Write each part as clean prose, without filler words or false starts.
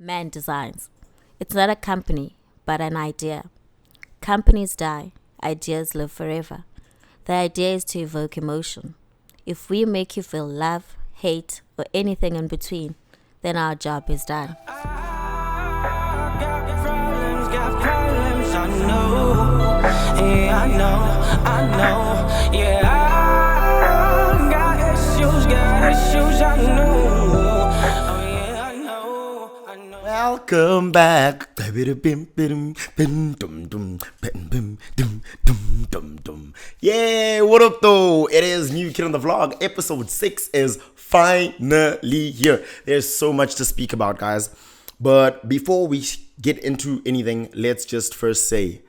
Man Designs. It's not a company, but an idea. Companies die, ideas live forever. The idea is to evoke emotion. If we make you feel love, hate, or anything in between, then our job is done. Welcome back. Yeah, what up though? It is New Kid on the Vlog. Episode 6 is finally here. There's so much to speak about, guys. But before we get into anything, let's just first say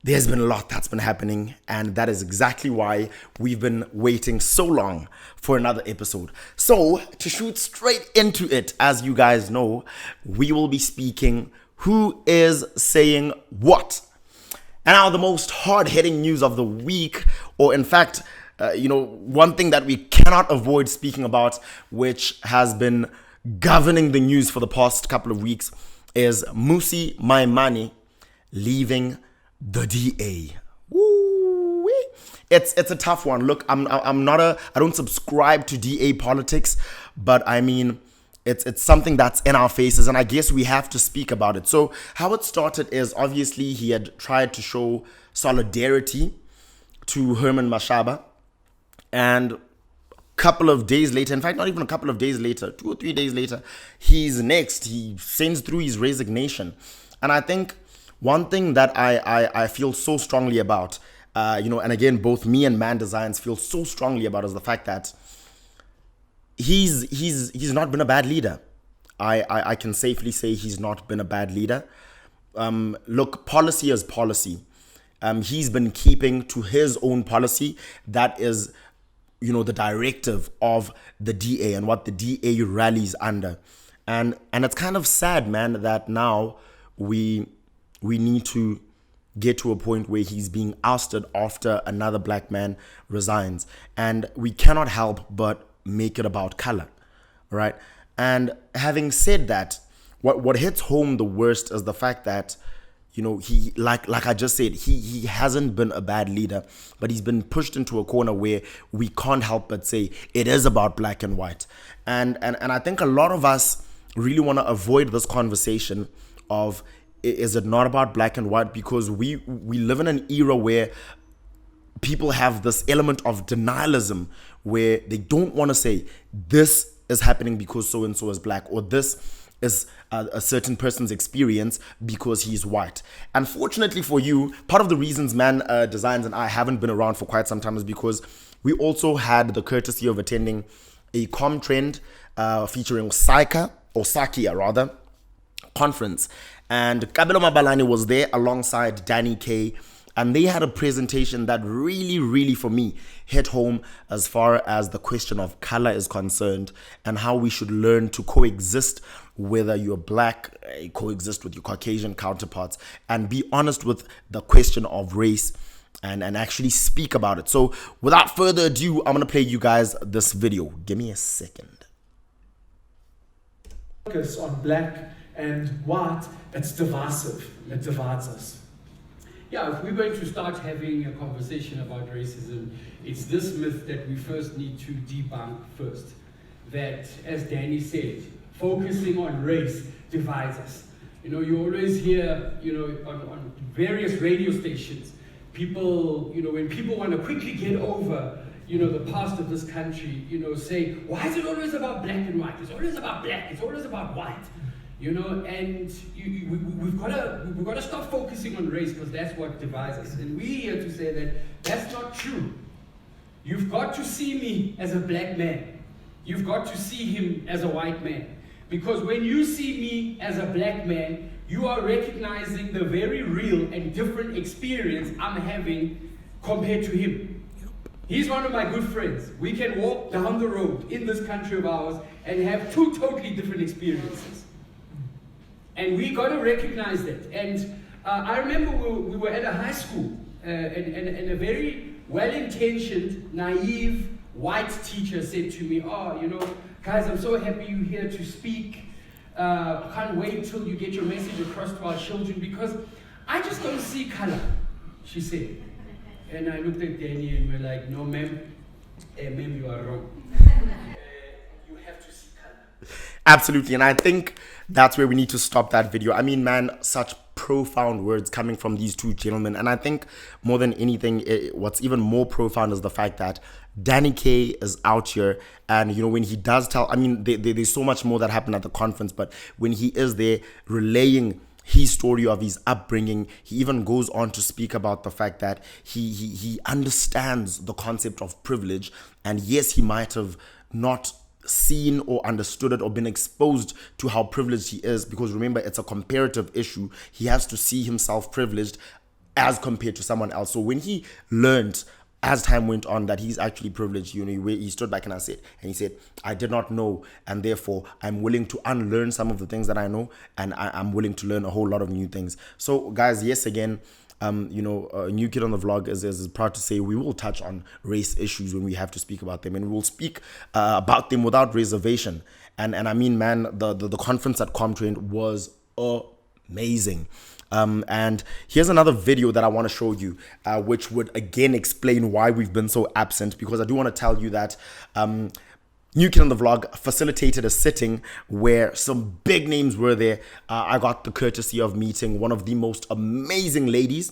there's been a lot that's been happening, and that is exactly why we've been waiting so long for another episode. So, to shoot straight into it, as you guys know, we will be speaking who is saying what. And now the most hard-hitting news of the week, or in fact, one thing that we cannot avoid speaking about, which has been governing the news for the past couple of weeks, is Musi Maimane leaving the DA. Woo-wee. It's a tough one. Look, I don't subscribe to DA politics, but I mean, it's something that's in our faces, and I guess we have to speak about it. So how it started is obviously he had tried to show solidarity to Herman Mashaba, and couple of days later, in fact, not even a couple of days later, 2 or 3 days later, he sends through his resignation. And I think one thing that I feel so strongly about, and again, both me and Man Designs feel so strongly about, is the fact that he's not been a bad leader. I can safely say he's not been a bad leader. Look, policy is policy. He's been keeping to his own policy. That is, the directive of the DA and what the DA rallies under. And it's kind of sad, man, that now we need to get to a point where he's being ousted after another black man resigns. And we cannot help but make it about color, right? And having said that, what hits home the worst is the fact that, he, like I just said, he hasn't been a bad leader, but he's been pushed into a corner where we can't help but say it is about black and white. And I think a lot of us really want to avoid this conversation of, is it not about black and white? Because we live in an era where people have this element of denialism where they don't want to say this is happening because so-and-so is black, or this is a certain person's experience because he's white. Unfortunately for you, part of the reasons Man Designs and I haven't been around for quite some time is because we also had the courtesy of attending a Comtrend featuring Sakia rather, conference. And Kabelo Mabalani was there alongside Danny K, and they had a presentation that really, really, for me, hit home as far as the question of color is concerned and how we should learn to coexist, whether you're black, coexist with your Caucasian counterparts, and be honest with the question of race and actually speak about it. So without further ado, I'm going to play you guys this video. Give me a second. Focus on black and white, it's divisive. It divides us. Yeah, if we're going to start having a conversation about racism, it's this myth that we first need to debunk first. That, as Danny said, focusing on race divides us. You always hear, on various radio stations, people, when people want to quickly get over, the past of this country, say, why is it always about black and white? It's always about black, it's always about white. And we've got to stop focusing on race, because that's what divides us. And we're here to say that that's not true. You've got to see me as a black man. You've got to see him as a white man. Because when you see me as a black man, you are recognizing the very real and different experience I'm having compared to him. He's one of my good friends. We can walk down the road in this country of ours and have two totally different experiences. And we got to recognize that. And I remember we were at a high school, and a very well-intentioned, naive, white teacher said to me, guys, I'm so happy you're here to speak. I can't wait till you get your message across to our children because I just don't see color, she said. And I looked at Danny and we're like, no, ma'am, ma'am, you are wrong. You have to see color. Absolutely. And I think that's where we need to stop that video. I mean, man, such profound words coming from these two gentlemen. And I think more than anything, what's even more profound is the fact that Danny K is out here. And, you know, when he does tell, I mean, there's so much more that happened at the conference, but when he is there relaying his story of his upbringing, he even goes on to speak about the fact that he understands the concept of privilege. And yes, he might have not seen or understood it or been exposed to how privileged he is, because remember, it's a comparative issue. He has to see himself privileged as compared to someone else. So when he learned as time went on that he's actually privileged, you know, he stood back and he said, I did not know, and therefore I'm willing to unlearn some of the things that I know, and I'm willing to learn a whole lot of new things. So guys, yes, again, you know, New Kid on the Vlog is proud to say we will touch on race issues when we have to speak about them, and we will speak about them without reservation. And I mean, man, the conference at Comtrend was amazing. And here's another video that I want to show you, which would again explain why we've been so absent, because I do want to tell you that New Kid on the Vlog facilitated a sitting where some big names were there. I got the courtesy of meeting one of the most amazing ladies,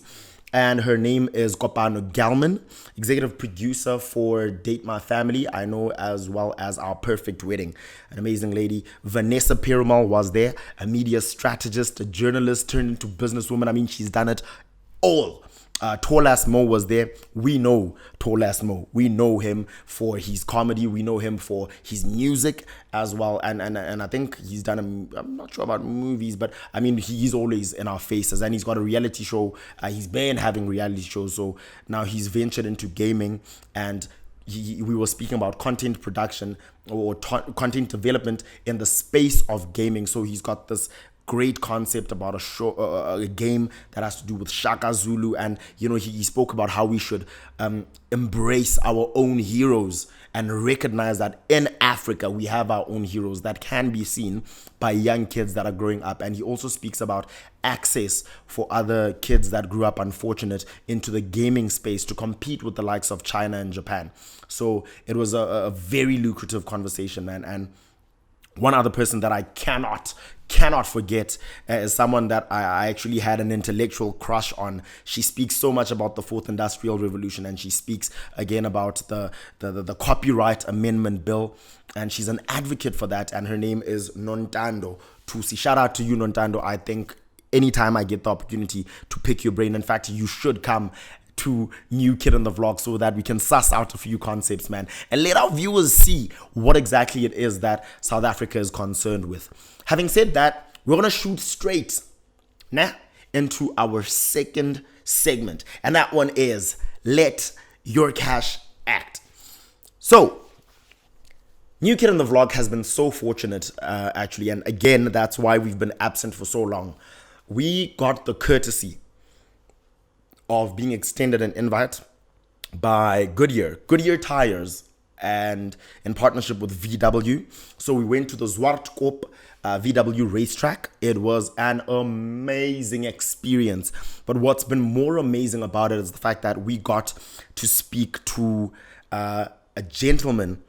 and her name is Kopano Galman, executive producer for Date My Family, I know, as well as Our Perfect Wedding. An amazing lady. Vanessa Perumal was there, a media strategist, a journalist turned into businesswoman. I mean, she's done it all. Tolas Mo was there. We know Tolas Mo. We know him for his comedy. We know him for his music as well. And I think he's done, I'm not sure about movies, but I mean, he's always in our faces. And he's got a reality show. He's been having reality shows. So now he's ventured into gaming, and we were speaking about content production or content development in the space of gaming. So he's got this great concept about a game that has to do with Shaka Zulu, and you know, he spoke about how we should embrace our own heroes and recognize that in Africa we have our own heroes that can be seen by young kids that are growing up. And he also speaks about access for other kids that grew up unfortunate into the gaming space to compete with the likes of China and Japan. So it was a very lucrative conversation, man. And one other person that I cannot forget is someone that I actually had an intellectual crush on. She speaks so much about the fourth industrial revolution, and she speaks again about the copyright amendment bill, and she's an advocate for that. And her name is Nontando Tusi. Shout out to you, Nontando. I think anytime I get the opportunity to pick your brain, in fact, you should come to New Kid on the Vlog so that we can suss out a few concepts, man, and let our viewers see what exactly it is that South Africa is concerned with. Having said that, we're gonna shoot straight into our second segment, and that one is Let Your Cash Act. So New Kid on the Vlog has been so fortunate, actually, and again, that's why we've been absent for so long. We got the courtesy of being extended an invite by Goodyear tires, and in partnership with VW. So we went to the Zwartkop VW racetrack. It was an amazing experience. But what's been more amazing about it is the fact that we got to speak to a gentleman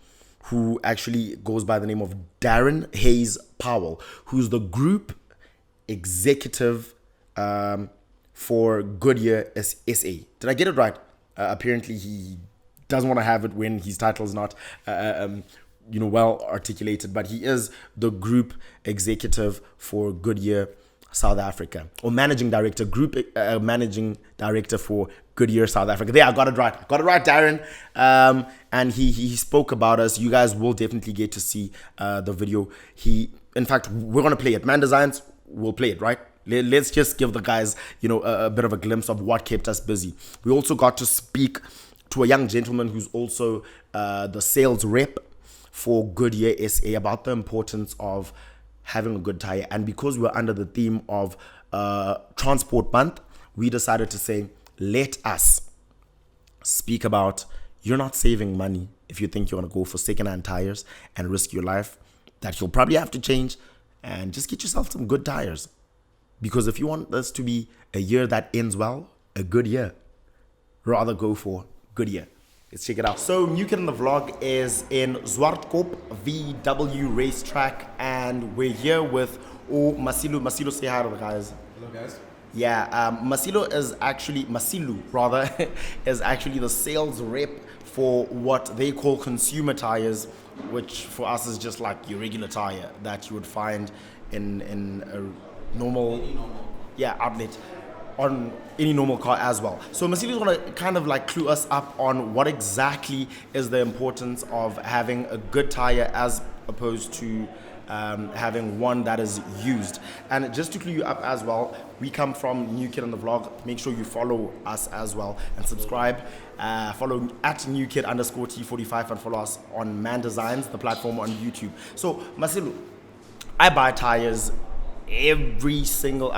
who actually goes by the name of Darren Hayes Powell, who's the group executive for Goodyear SA. Did I get it right? Apparently he doesn't want to have it when his title is not well articulated, but he is the group executive for Goodyear South Africa, or managing director, managing director for Goodyear South Africa. There, I got it right, Darren. And he spoke about us. You guys will definitely get to see the video. In fact, we're going to play it. Man Designs will play it, right? Let's just give the guys, a bit of a glimpse of what kept us busy. We also got to speak to a young gentleman who's also the sales rep for Goodyear SA about the importance of having a good tire. And because we're under the theme of Transport Month, we decided to say, let us speak about, you're not saving money if you think you want to go for secondhand tires and risk your life that you'll probably have to change and just get yourself some good tires. Because if you want this to be a year that ends well, a good year, rather go for Goodyear. Let's check it out. So New Kid in the Vlog is in Zwartkop VW racetrack, and we're here with Masilu. Masilu, say hi to the guys. Hello guys. Yeah, Masilu is actually is actually the sales rep for what they call consumer tires, which for us is just like your regular tire that you would find in a normal outlet on any normal car as well. So Masilu is going to kind of like clue us up on what exactly is the importance of having a good tire as opposed to having one that is used. And just to clue you up as well, we come from New Kid on the Vlog. Make sure you follow us as well and subscribe. Follow at newkid_T45 and follow us on Man Designs, the platform on YouTube. So Masilu, I buy tires every single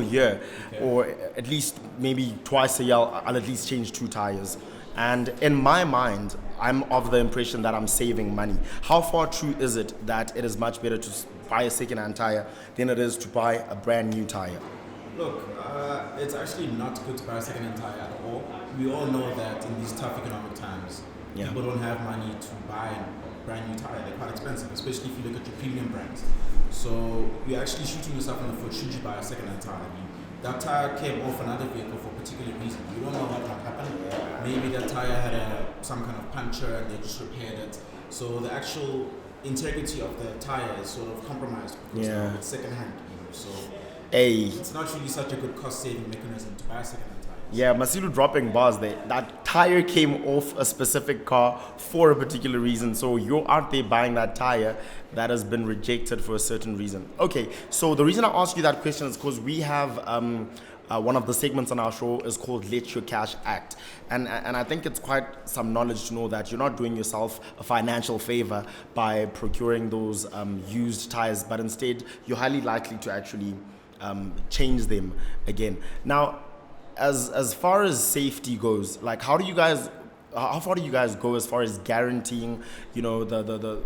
year, or at least maybe twice a year. I'll at least change 2 tires. And in my mind, I'm of the impression that I'm saving money. How far true is it that it is much better to buy a second-hand tire than it is to buy a brand new tire? Look, it's actually not good to buy a second-hand tire at all. We all know that in these tough economic times, people don't have money to buy a brand new tire. They're quite expensive, especially if you look at your premium brands. So you're actually shooting yourself in the foot should you buy a second-hand tire. I mean, that tire came off another vehicle for a particular reason. You don't know what might happen. Maybe that tire had some kind of puncture and they just repaired it. So the actual integrity of the tire is sort of compromised because now it's second-hand. So it's not really such a good cost-saving mechanism to buy a second-hand tire. Yeah, Masilu dropping bars there. That tire came off a specific car for a particular reason. So you aren't there buying that tire that has been rejected for a certain reason. Okay, so the reason I ask you that question is because we have one of the segments on our show is called Let Your Cash Act. And I think it's quite some knowledge to know that you're not doing yourself a financial favor by procuring those used tires, but instead you're highly likely to actually change them again. Now, as far as safety goes, like how far do you guys go as far as guaranteeing, you know, the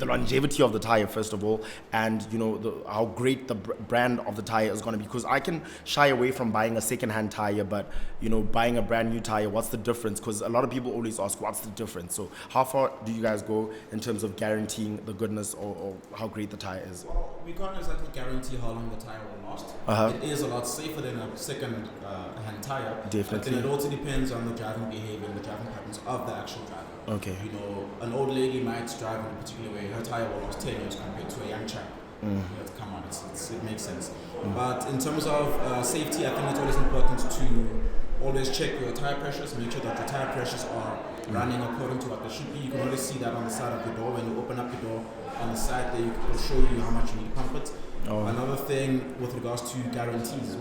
longevity of the tire, first of all, and you know how great the brand of the tire is going to be? Because I can shy away from buying a second-hand tire, but you know, buying a brand new tire, what's the difference? Because a lot of people always ask, what's the difference? So how far do you guys go in terms of guaranteeing the goodness or how great the tire is? Well, we can't exactly guarantee how long the tire will last. It is a lot safer than a second-hand tire. Definitely. But it also depends on the driving behavior and the driving patterns of the actual driver. Okay. You know, an old lady might drive in a particular way. Her tire will last 10 years compared to a young chap. Come on, it makes sense. But in terms of safety, I think it's always important to always check your tire pressures, make sure that your tire pressures are running according to what they should be. You can always see that on the side of the door. When you open up the door, on the side there, it will show you how much you need to pump it. Another thing with regards to guarantees,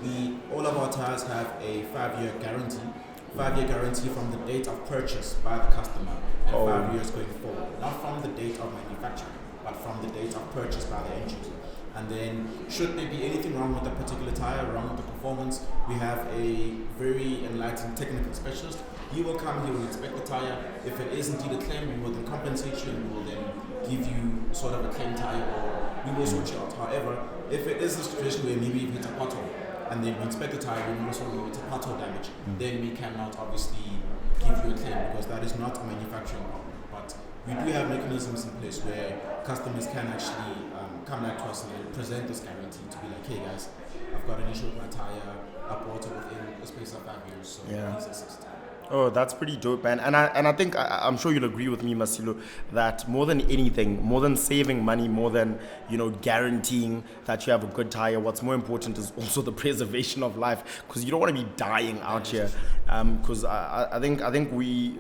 all of our tires have a 5-year guarantee. 5-year guarantee from the date of purchase by the customer and 5 years going forward. Not from the date of manufacturing, but from the date of purchase by the end user. And then, should there be anything wrong with a particular tire, wrong with the performance, we have a very enlightened technical specialist. He will come, he will inspect the tire. If it is indeed a claim, we will then compensate you and we will then give you sort of a claim tire, or we will switch it out. However, if it is a situation where maybe you've hit a pothole, and then we inspect the tire, we notice when it's a pothole damage, then we cannot obviously give you a claim because that is not a manufacturing problem. But we do have mechanisms in place where customers can actually come back to us and present this guarantee to be like, hey guys, I've got an issue with my tire, I bought it within a space of 5 years, so please assist. Oh, that's pretty dope, man. And I think I'm sure you'll agree with me, Masilu, that more than anything, more than saving money, more than, you know, guaranteeing that you have a good tire, what's more important is also the preservation of life, because you don't want to be dying out here. Because I think we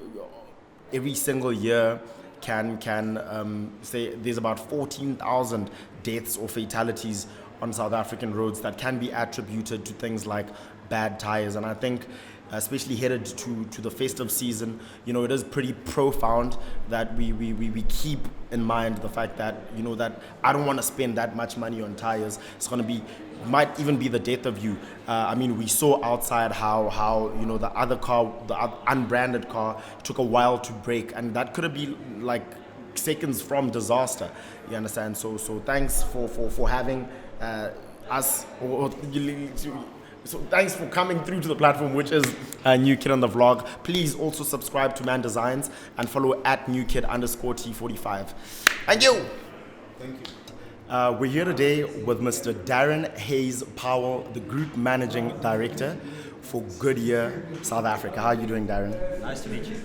every single year can say there's about 14,000 deaths or fatalities on South African roads that can be attributed to things like bad tires. And I think, especially headed to the festive season, you know, it is pretty profound that we keep in mind the fact that, you know, that I don't want to spend that much money on tires. It's going to be, might even be the death of you. I mean, we saw outside how you know, the other car, the unbranded car, took a while to break, and that could have been like seconds from disaster. You understand? So thanks for having us. So thanks for coming through to the platform, which is New Kid on the Vlog. Please also subscribe to Man Designs and follow at @newkid_T45. Thank you. Thank you. We're here today with Mr. Darren Hayes Powell, the Group Managing Director for Goodyear, South Africa. How are you doing, Darren? Nice to meet you.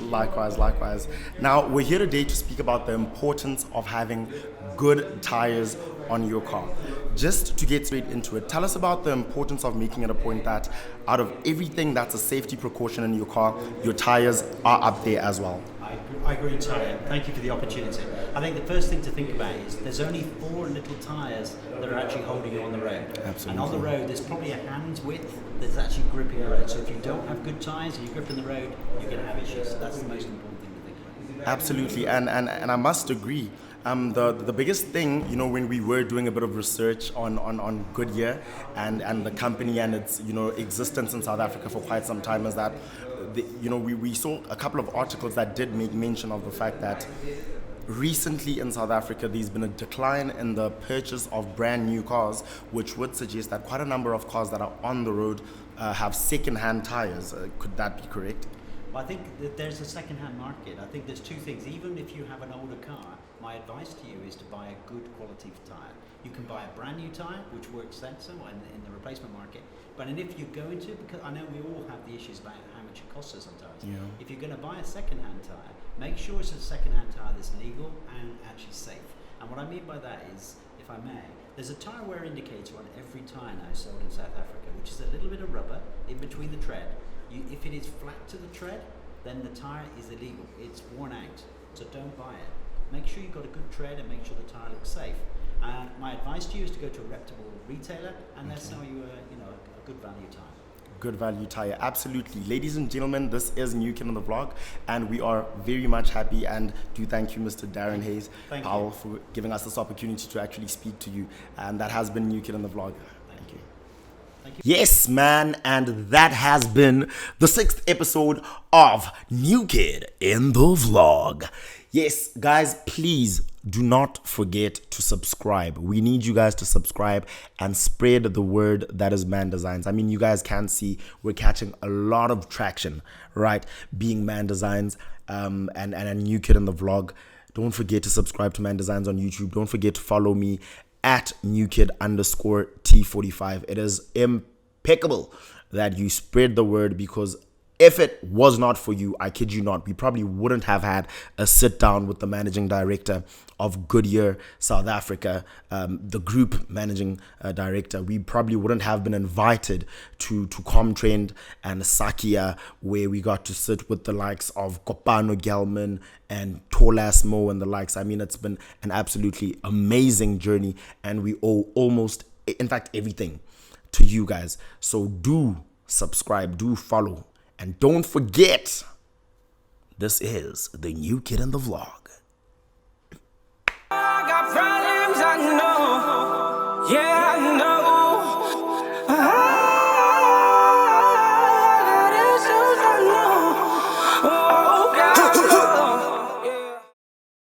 Likewise. Now, we're here today to speak about the importance of having good tires on your car. Just to get straight into it, tell us about the importance of making it a point that out of everything that's a safety precaution in your car, your tires are up there as well. I agree entirely. Thank you for the opportunity. I think the first thing to think about is there's only 4 little tyres that are actually holding you on the road. Absolutely. And on the road, there's probably a hand's width that's actually gripping the road. So if you don't have good tyres and you're gripping the road, you're going to have issues. So that's the most important thing to think about. Absolutely, and I must agree. The biggest thing, you know, when we were doing a bit of research on Goodyear and the company and its, you know, existence in South Africa for quite some time is that, we saw a couple of articles that did make mention of the fact that recently in South Africa there's been a decline in the purchase of brand new cars, which would suggest that quite a number of cars that are on the road have second-hand tires. Could that be correct? Well, I think that there's a second-hand market. I think there's 2 things. Even if you have an older car, my advice to you is to buy a good quality tyre. You can buy a brand new tyre, which works sense in the replacement market. But if you're going to, because I know we all have the issues about how much it costs us sometimes. Yeah. If you're going to buy a second-hand tyre, make sure it's a second-hand tyre that's legal and actually safe. And what I mean by that is, if I may, there's a tyre wear indicator on every tyre now sold in South Africa, which is a little bit of rubber in between the tread. If it is flat to the tread, then the tyre is illegal. It's worn out, so don't buy it. Make sure you've got a good tread and make sure the tyre looks safe. And my advice to you is to go to a reputable retailer and they'll sell you a good value tyre. Good value tire, absolutely. Ladies and gentlemen, this is New Kid on the Vlog, and we are very much happy and do thank you, Mr. Darren Hayes Powell, for giving us this opportunity to actually speak to you. And that has been New Kid on the Vlog. Thank you. Yes, man, and that has been the 6th episode of New Kid in the Vlog. Yes, guys, please do not forget to subscribe. We need you guys to subscribe and spread the word that is Man Designs. I mean, you guys can see we're catching a lot of traction, right? Being Man Designs and a New Kid in the Vlog. Don't forget to subscribe to Man Designs on YouTube. Don't forget to follow me at newkid_T45. It is impeccable that you spread the word, because if it was not for you, I kid you not, we probably wouldn't have had a sit down with the managing director of Goodyear South Africa, the group managing director. We probably wouldn't have been invited to Comtrend and Sakia, where we got to sit with the likes of Kopano Gelman and Tolas Mo and the likes. I mean, it's been an absolutely amazing journey, and we owe almost, in fact, everything to you guys. So do subscribe, do follow. And don't forget, this is the New Kid in the Vlog. I got problems, I know. Yeah, I know.